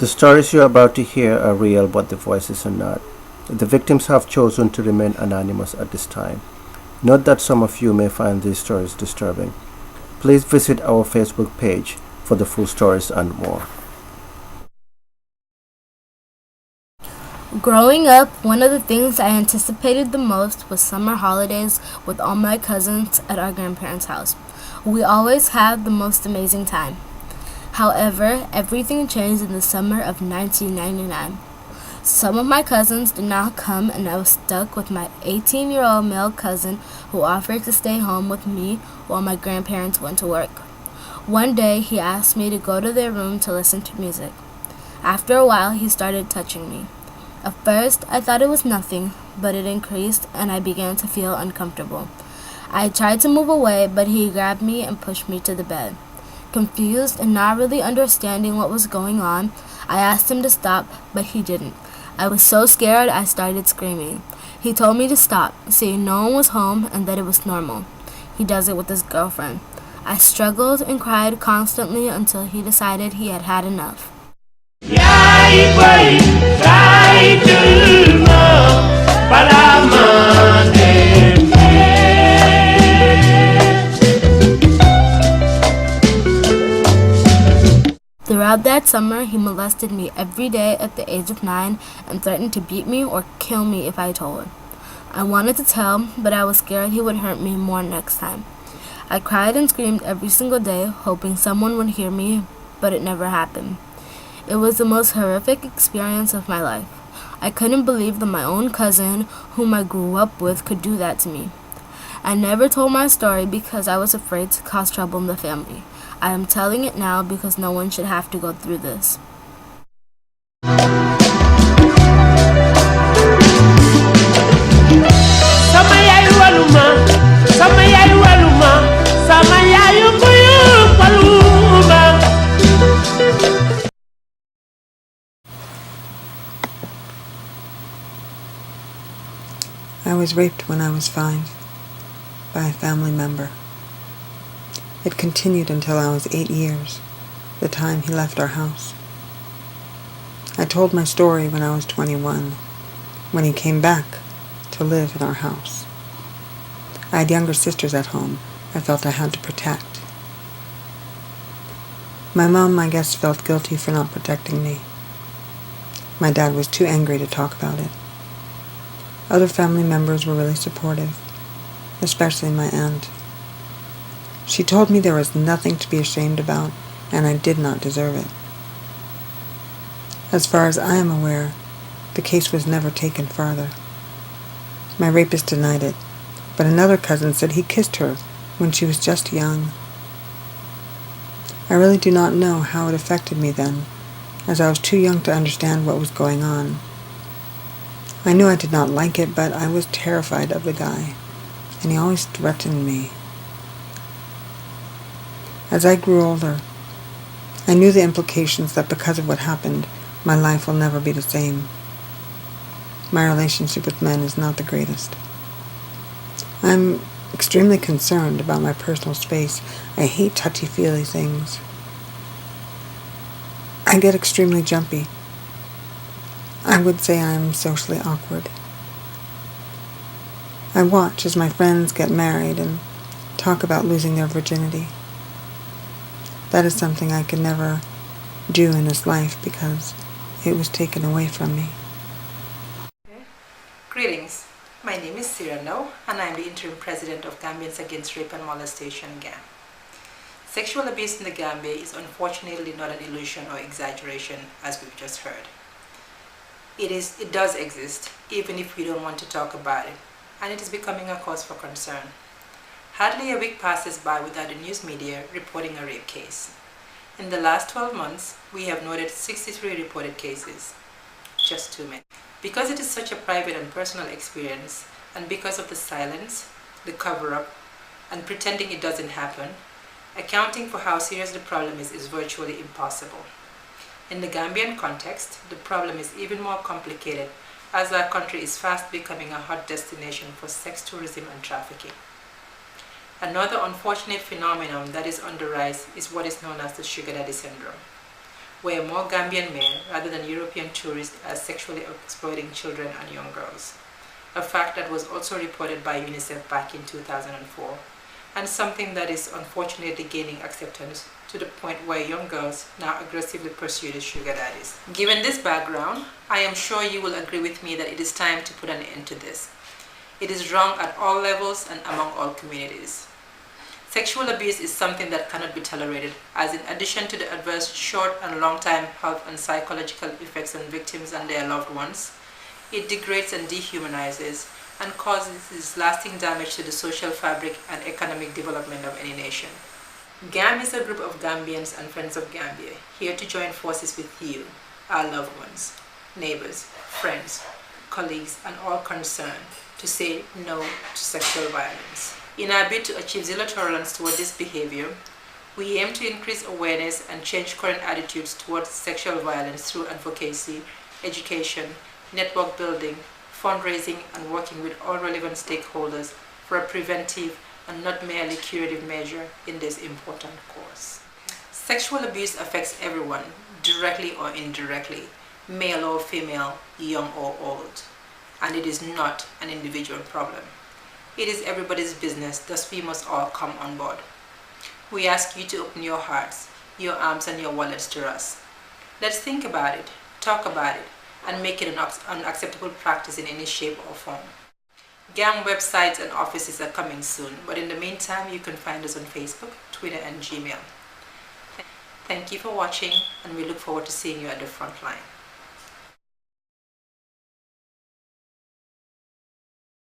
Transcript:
The stories you are about to hear are real, but the voices are not. The victims have chosen to remain anonymous at this time. Note that some of you may find these stories disturbing. Please visit our Facebook page for the full stories and more. Growing up, one of the things I anticipated the most was summer holidays with all my cousins at our grandparents' house. We always had the most amazing time. However, everything changed in the summer of 1999. Some of my cousins did not come, and I was stuck with my 18-year-old male cousin who offered to stay home with me while my grandparents went to work. One day, he asked me to go to their room to listen to music. After a while, he started touching me. At first, I thought it was nothing, but it increased and I began to feel uncomfortable. I tried to move away, but he grabbed me and pushed me to the bed. Confused and not really understanding what was going on, I asked him to stop, but he didn't. I was so scared I started screaming. He told me to stop, saying no one was home and that it was normal. He does it with his girlfriend. I struggled and cried constantly until he decided he had had enough. Throughout that summer, he molested me every day at the age of 9 and threatened to beat me or kill me if I told. I wanted to tell, but I was scared he would hurt me more next time. I cried and screamed every single day, hoping someone would hear me, but it never happened. It was the most horrific experience of my life. I couldn't believe that my own cousin, whom I grew up with, could do that to me. I never told my story because I was afraid to cause trouble in the family. I am telling it now because no one should have to go through this. I was raped when I was 5 by a family member. It continued until I was 8 years, the time he left our house. I told my story when I was 21, when he came back to live in our house. I had younger sisters at home I felt I had to protect. My mom, I guess, felt guilty for not protecting me. My dad was too angry to talk about it. Other family members were really supportive, especially my aunt. She told me there was nothing to be ashamed about, and I did not deserve it. As far as I am aware, the case was never taken further. My rapist denied it, but another cousin said he kissed her when she was just young. I really do not know how it affected me then, as I was too young to understand what was going on. I knew I did not like it, but I was terrified of the guy, and he always threatened me. As I grew older, I knew the implications that because of what happened, my life will never be the same. My relationship with men is not the greatest. I'm extremely concerned about my personal space. I hate touchy-feely things. I get extremely jumpy. I would say I am socially awkward. I watch as my friends get married and talk about losing their virginity. That is something I could never do in this life because it was taken away from me. Greetings. My name is Cyrano, and I am the interim president of Gambians Against Rape and Molestation, GARM. Sexual abuse in the Gambia is unfortunately not an illusion or exaggeration, as we've just heard. It does exist, even if we don't want to talk about it, and it is becoming a cause for concern. Hardly a week passes by without the news media reporting a rape case. In the last 12 months, we have noted 63 reported cases. Just too many. Because it is such a private and personal experience, and because of the silence, the cover-up, and pretending it doesn't happen, accounting for how serious the problem is virtually impossible. In the Gambian context, the problem is even more complicated as our country is fast becoming a hot destination for sex tourism and trafficking. Another unfortunate phenomenon that is on the rise is what is known as the sugar daddy syndrome. where more Gambian men rather than European tourists are sexually exploiting children and young girls, a fact that was also reported by UNICEF back in 2004, and something that is unfortunately gaining acceptance to the point where young girls now aggressively pursue the sugar daddies. Given this background, I am sure you will agree with me that it is time to put an end to this. It is wrong at all levels and among all communities. Sexual abuse is something that cannot be tolerated, as in addition to the adverse short and long-term health and psychological effects on victims and their loved ones, it degrades and dehumanizes and causes lasting damage to the social fabric and economic development of any nation. GAM is a group of Gambians and friends of Gambia, here to join forces with you, our loved ones, neighbors, friends, colleagues, and all concerned to say no to sexual violence. In our bid to achieve zero tolerance toward this behavior, we aim to increase awareness and change current attitudes towards sexual violence through advocacy, education, network building, fundraising, and working with all relevant stakeholders for a preventive and not merely curative measure in this important cause. Sexual abuse affects everyone, directly or indirectly, male or female, young or old, and it is not an individual problem. It is everybody's business, thus we must all come on board. We ask you to open your hearts, your arms, and your wallets to us. Let's think about it, talk about it, and make it an unacceptable practice in any shape or form. GAM websites and offices are coming soon, but in the meantime, you can find us on Facebook, Twitter, and Gmail. Thank you for watching, and we look forward to seeing you at the front line.